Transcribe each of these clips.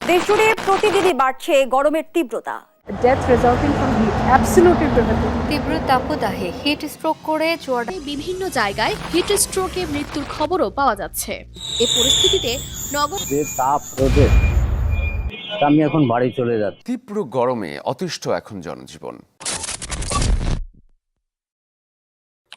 দেশজুড়ে প্রতিদিনই বাড়ছে গরমের তীব্রতা। Death resulting from heat absolutely preventable. তীব্র তাপদাহে হিট স্ট্রোক করে বিভিন্ন জায়গায় হিট স্ট্রোকে মৃত্যুর খবরও পাওয়া যাচ্ছে। এ পরিস্থিতিতে নগর যে তাপ রোদে আমি এখন বাড়ি চলে যাচ্ছি। তীব্র গরমে অতিষ্ঠ এখন জনজীবন।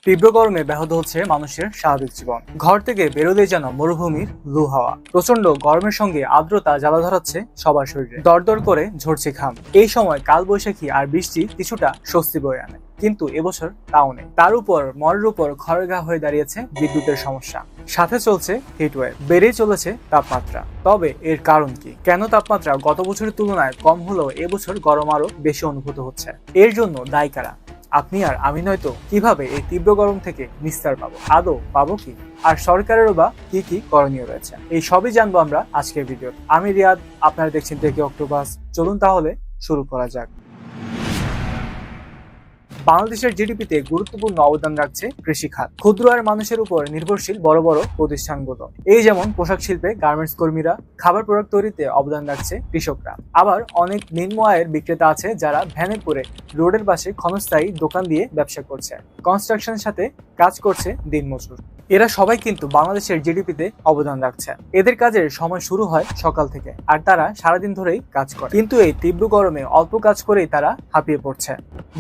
তীব্র গরমে ব্যাহত হচ্ছে মানুষের স্বাভাবিক জীবন। ঘর থেকে বেরোলেই যেন মরুভূমির লু হাওয়া। প্রচন্ড গরমের সঙ্গে আর্দ্রতা জ্বালা ধরাচ্ছে সবার শরীরে, দরদর করে ঝরছে ঘাম। এই সময় কালবৈশাখী আর বৃষ্টি কিছুটা স্বস্তি বয়ে আনে, কিন্তু এবছর তাও নেই। তার উপর মরের উপর খড়গা হয়ে দাঁড়িয়েছে বিদ্যুতের সমস্যা, সাথে চলছে হিটওয়েভ, বেড়েই চলেছে তাপমাত্রা। তবে এর কারণ কি? কেন তাপমাত্রা গত বছরের তুলনায় কম হলেও এবছর গরম আরো বেশি অনুভূত হচ্ছে? এর জন্য দায়ী কারা? আপনি আর আমি নয়তো কিভাবে এই তীব্র গরম থেকে নিস্তার পাবো? আদৌ পাবো কি? আর সরকারেরও বা কি কি করণীয় রয়েছে? এই সবই জানবো আমরা আজকের ভিডিও। আমি রিয়াদ, আপনারা দেখছেন টেকি অক্টোপাস। চলুন তাহলে শুরু করা যাক। বাংলাদেশের জিডিপিতে গুরুত্বপূর্ণ অবদান রাখছে কৃষি খাত। ক্ষুদ্র আর মানুষের উপর নির্ভরশীল বড় বড় প্রতিষ্ঠানগুলো, এই যেমন পোশাক শিল্পে গার্মেন্টস কর্মীরা, খাবার প্রোডাক্ট তৈরিতে অবদান রাখছে কৃষকরা। আবার অনেক নিম্ন আয়ের বিক্রেতা আছে যারা ভ্যানে করে রোডের পাশে ক্ষণস্থায়ী দোকান দিয়ে ব্যবসা করছে, কনস্ট্রাকশনের সাথে কাজ করছে দিনমজুর। এরা সবাই কিন্তু বাংলাদেশের জিডিপিতে অবদান রাখছে। এদের কাজের সময় শুরু হয় সকাল থেকে, আর তারা সারাদিন ধরেই কাজ করে। কিন্তু এই তীব্র গরমে অল্প কাজ করেই তারা হাঁপিয়ে পড়ছে,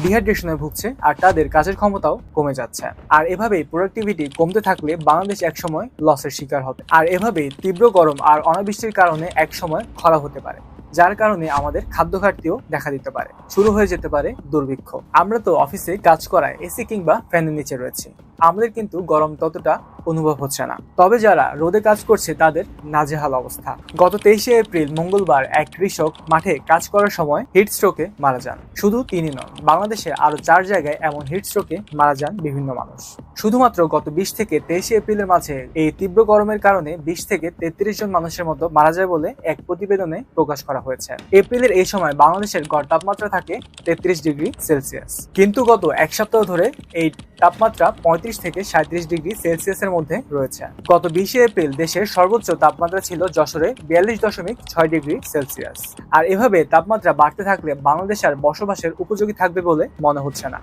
ডিহাইড্রেশনে ভুগছে, আর তাদের কাজের ক্ষমতাও কমে যাচ্ছে। আর এভাবেই প্রোডাক্টিভিটি কমতে থাকলে বাংলাদেশ একসময় লসের শিকার হবে। আর এভাবেই তীব্র গরম আর অনাবৃষ্টির কারণে একসময় খরা হতে পারে, যার কারণে আমাদের খাদ্য ঘাটতিও দেখা দিতে পারে, শুরু হয়ে যেতে পারে দুর্ভিক্ষ। আমরা তো অফিসে কাজ করায় এসি কিংবা ফ্যানের নিচে রয়েছি, আমাদের কিন্তু গরম ততটা অনুভব হচ্ছে না। তবে যারা রোদে কাজ করছে তাদের নাজেহাল অবস্থা। গত 23শে এপ্রিল মঙ্গলবার এক কৃষক মাঠে কাজ করার সময় হিট স্ট্রোকে মারা যান। শুধু তিনি নন, বাংলাদেশে আরো 4 জায়গায় এমন হিট স্ট্রোকে মারা যান বিভিন্ন মানুষ। শুধুমাত্র গত 20 থেকে 23শে এপ্রিলের মাঝে এই তীব্র গরমের কারণে 20 থেকে 33 জন মানুষের মতো মারা যায় বলে এক প্রতিবেদনে প্রকাশ করা হয়েছে। এপ্রিলের এই সময় বাংলাদেশের গড় তাপমাত্রা থাকে 33 ডিগ্রি সেলসিয়াস, কিন্তু গত এক সপ্তাহ ধরে এই তাপমাত্রা 35 থেকে 37 ডিগ্রি সেলসিয়াসের মধ্যে রয়েছে। গত 20শে এপ্রিল দেশের সর্বোচ্চ তাপমাত্রা ছিল যশোরে 42.6 ডিগ্রি সেলসিয়াস। আর এভাবে তাপমাত্রা বাড়তে থাকলে বাংলাদেশ আর বসবাসের উপযোগী থাকবে বলে মনে হচ্ছে না।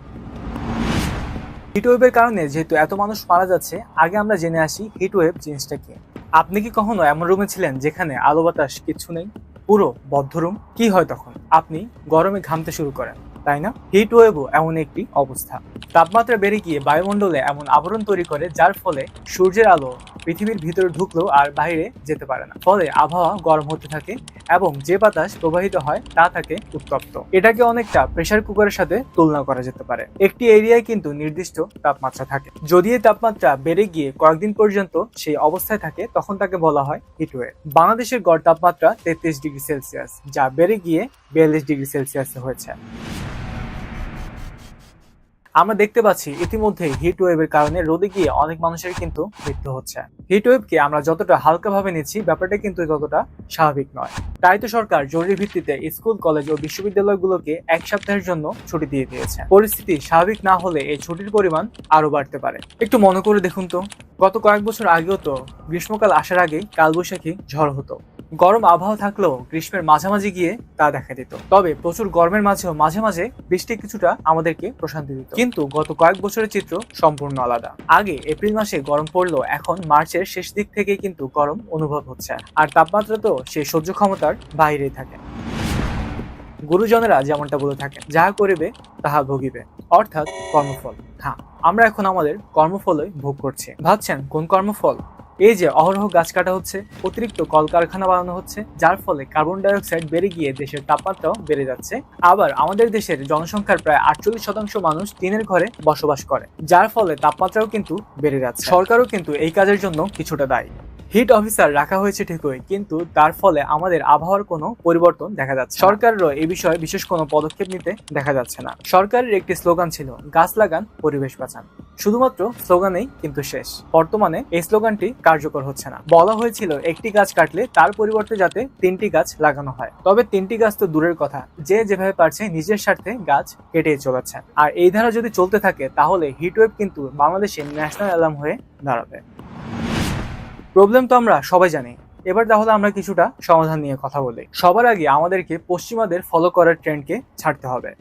হিটওয়েভের কারণে যেহেতু এত মানুষ মারা যাচ্ছে, আগে আমরা জেনে আসি হিটওয়েভ জিনিসটা কি। আপনি কি কখনো এমন রুমে ছিলেন যেখানে আলো বাতাস কিছু নেই, পুরো বদ্ধ রুম? কি হয় তখন? আপনি গরমে ঘামতে শুরু করেন, তাই না? হিটওয়েভও এমন একটি অবস্থা। তাপমাত্রা বেড়ে গিয়ে বায়ুমণ্ডলে এমন আবরণ তৈরি করে যার ফলে সূর্যের আলো পৃথিবীর ভিতরে ঢুকলেও আর বাইরে যেতে পারে না। ফলে আবহাওয়া গরম হতে থাকে এবং যে বাতাস প্রবাহিত হয় তা থাকে উত্তপ্ত। এটাকে অনেকটা প্রেসার কুকারের সাথে তুলনা করা যেতে পারে। একটি এরিয়ায় কিন্তু নির্দিষ্ট তাপমাত্রা থাকে। যদি এই তাপমাত্রা বেড়ে গিয়ে কয়েকদিন পর্যন্ত সেই অবস্থায় থাকে, তখন তাকে বলা হয় হিটওয়েভ। বাংলাদেশের গড় তাপমাত্রা 33 ডিগ্রি সেলসিয়াস, যা বেড়ে গিয়ে 42 ডিগ্রি সেলসিয়াসে হয়েছে। আমরা দেখতে পাচ্ছি ইতিমধ্যে হিট ওয়েভের কারণে রোদে গিয়ে অনেক মানুষের কিন্তু মৃত্যু হচ্ছে। হিট ওয়েভকে আমরা যতটা হালকাভাবে নিচ্ছি, ব্যাপারটা কিন্তু ততটা স্বাভাবিক নয়। তাই তো সরকার জরুরি ভিত্তিতে স্কুল, কলেজ ও বিশ্ববিদ্যালয়গুলোকে 1 সপ্তাহের জন্য ছুটি দিয়ে দিয়েছে। পরিস্থিতি স্বাভাবিক না হলে এই ছুটির পরিমাণ আরো বাড়তে পারে। একটু মনে করে দেখুন তো, গত কয়েক বছর আগেও তো গ্রীষ্মকাল আসার আগেই কালবৈশাখী ঝড় হতো। গরম আবহাওয়া থাকলেও গ্রীষ্মের মাঝামাঝি গিয়ে তা দেখা দিত। তবে প্রচুর গরমের মাঝেও মাঝে মাঝে বৃষ্টি কিছুটা আমাদেরকে প্রশান্তি দিত। কিন্তু গত কয়েক বছরের চিত্র সম্পূর্ণ আলাদা। আগে এপ্রিল মাসে গরম পড়লেও এখন মার্চের শেষ দিক থেকে কিন্তু গরম অনুভব হচ্ছে, আর তাপমাত্রা তো সেই সহ্য ক্ষমতার বাইরেই থাকে। গুরুজনেরা যেমনটা বলে থাকে, যাহা করিবে তাহা ভোগিবে, অর্থাৎ কর্মফল। হ্যাঁ, আমরা এখন আমাদের কর্মফলই ভোগ করছি। ভাবছেন কোন কর্মফল? এই যে অহরহ গাছ কাটা হচ্ছে, অতিরিক্ত কলকারখানা বানানো হচ্ছে, যার ফলে কার্বন ডাই অক্সাইড বেড়ে গিয়ে দেশের তাপমাত্রাও বেড়ে যাচ্ছে। আবার আমাদের দেশের জনসংখ্যার প্রায় 48% মানুষ টিনের ঘরে বসবাস করে, যার ফলে তাপমাত্রাও কিন্তু বেড়ে যাচ্ছে। সরকারও কিন্তু এই কাজের জন্য কিছুটা দায়ী। হিট অফিসার রাখা হয়েছে ঠিকই, কিন্তু তার ফলে আমাদের আবহাওয়ার কোনো পরিবর্তন দেখা যাচ্ছে। সরকারেরও এই বিষয়ে বিশেষ কোনো পদক্ষেপ নিতে দেখা যাচ্ছে না। সরকারের একটি স্লোগান ছিল, গাছ লাগান, পরিবেশ বাঁচান। শুধুমাত্র স্লোগানেই কিন্তু শেষ। বর্তমানে এই স্লোগানটি কার্যকর হচ্ছে না। বলা হয়েছিল একটি গাছ কাটলে তার পরিবর্তে যাতে 3টি গাছ লাগানো হয়। তবে 3টি গাছ তো দূরের কথা, যে যেভাবে পারছে নিজের স্বার্থে গাছ কেটে চলেছে। আর এই ধারা যদি চলতে থাকে, তাহলে হিটওয়েভ কিন্তু বাংলাদেশের ন্যাশনাল অ্যালার্ম হয়ে দাঁড়াবে। প্রবলেম তো আমরা সবাই জানি, এবার তাহলে আমরা কিছুটা সমাধান নিয়ে কথা বলি। সবার আগে আমাদেরকে পশ্চিমাদের ফলো করার ট্রেন্ডকে ছাড়তে হবে।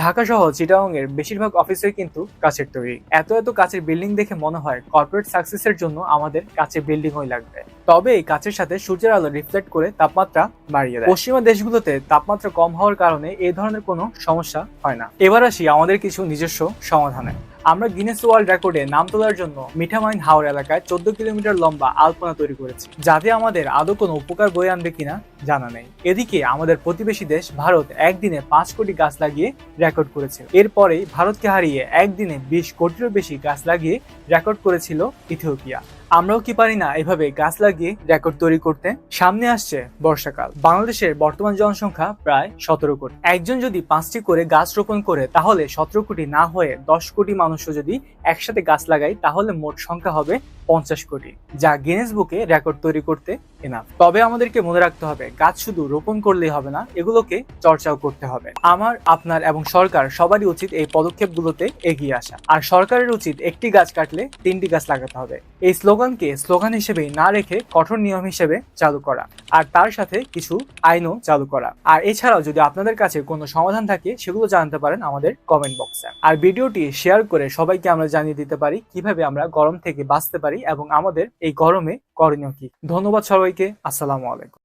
ঢাকা সহ চিটাগং এর বেশিরভাগ অফিসে কিন্তু কাচের তৈরি। এত কাচের বিল্ডিং দেখে মনে হয় কর্পোরেট সাকসেসের জন্য আমাদের কাচের বিল্ডিংই লাগবে। তবে এই কাচের সাথে সূর্যের আলো রিফ্লেক্ট করে তাপমাত্রা বাড়িয়ে দেয়। পশ্চিমা দেশগুলোতে তাপমাত্রা কম হওয়ার কারণে এই ধরনের কোনো সমস্যা হয় না। এবার আসি আমাদের কিছু নিজস্ব সমাধানে। আমরা গিনেস ওয়ার্ল্ড রেকর্ডে নাম তোলার জন্য মিঠামাইন হাওর এলাকায় 14 কিলোমিটার লম্বা আলপনা তৈরি করেছি, যাতে আমাদের আদৌ কোনো উপকার বয়ে আনবে কিনা জানা নেই। এদিকে আমাদের প্রতিবেশী দেশ ভারত একদিনে 5 কোটি গাছ লাগিয়ে রেকর্ড করেছিল। এরপরে ভারতকে হারিয়ে একদিনে 20 কোটিরও বেশি গাছ লাগিয়ে রেকর্ড করেছিল ইথিওপিয়া। আমরাও কি পারি না এভাবে গাছ লাগিয়ে রেকর্ড তৈরি করতে? সামনে আসছে বর্ষাকাল। বাংলাদেশের বর্তমান জনসংখ্যা প্রায় 17 কোটি। একজন যদি 5টি করে গাছ রোপণ করে তাহলে 17 কোটি না হয়ে 10 কোটি মানুষও যদি একসাথে গাছ লাগায় তাহলে মোট সংখ্যা হবে 50 কোটি, যা গিনেস বুকে রেকর্ড তৈরি করতে এনাফ। তবে আমাদেরকে মনে রাখতে হবে, গাছ শুধু রোপণ করলেই হবে না, এগুলোকে চর্চাও করতে হবে। আমার, আপনার এবং সরকার সবারই উচিত এই পদক্ষেপগুলোতে এগিয়ে আসা। আর সরকারের উচিত একটি গাছ কাটলে 3টি গাছ লাগাতে হবে। এই স্লোগানকে স্লোগান হিসেবেই না রেখে কঠোর নিয়ম হিসেবে চালু করা, আর তার সাথে কিছু আইনও চালু করা। আর এছাড়াও যদি আপনাদের কাছে কোনো সমাধান থাকে সেগুলো জানাতে পারেন আমাদের কমেন্ট বক্সে। আর ভিডিওটি শেয়ার করে সবাইকে আমরা জানিয়ে দিতে পারি কিভাবে আমরা গরম থেকে বাঁচতে পারি এবং আমাদের এই গরমে করণীয় কি। ধন্যবাদ সবাইকে। আসসালামু আলাইকুম।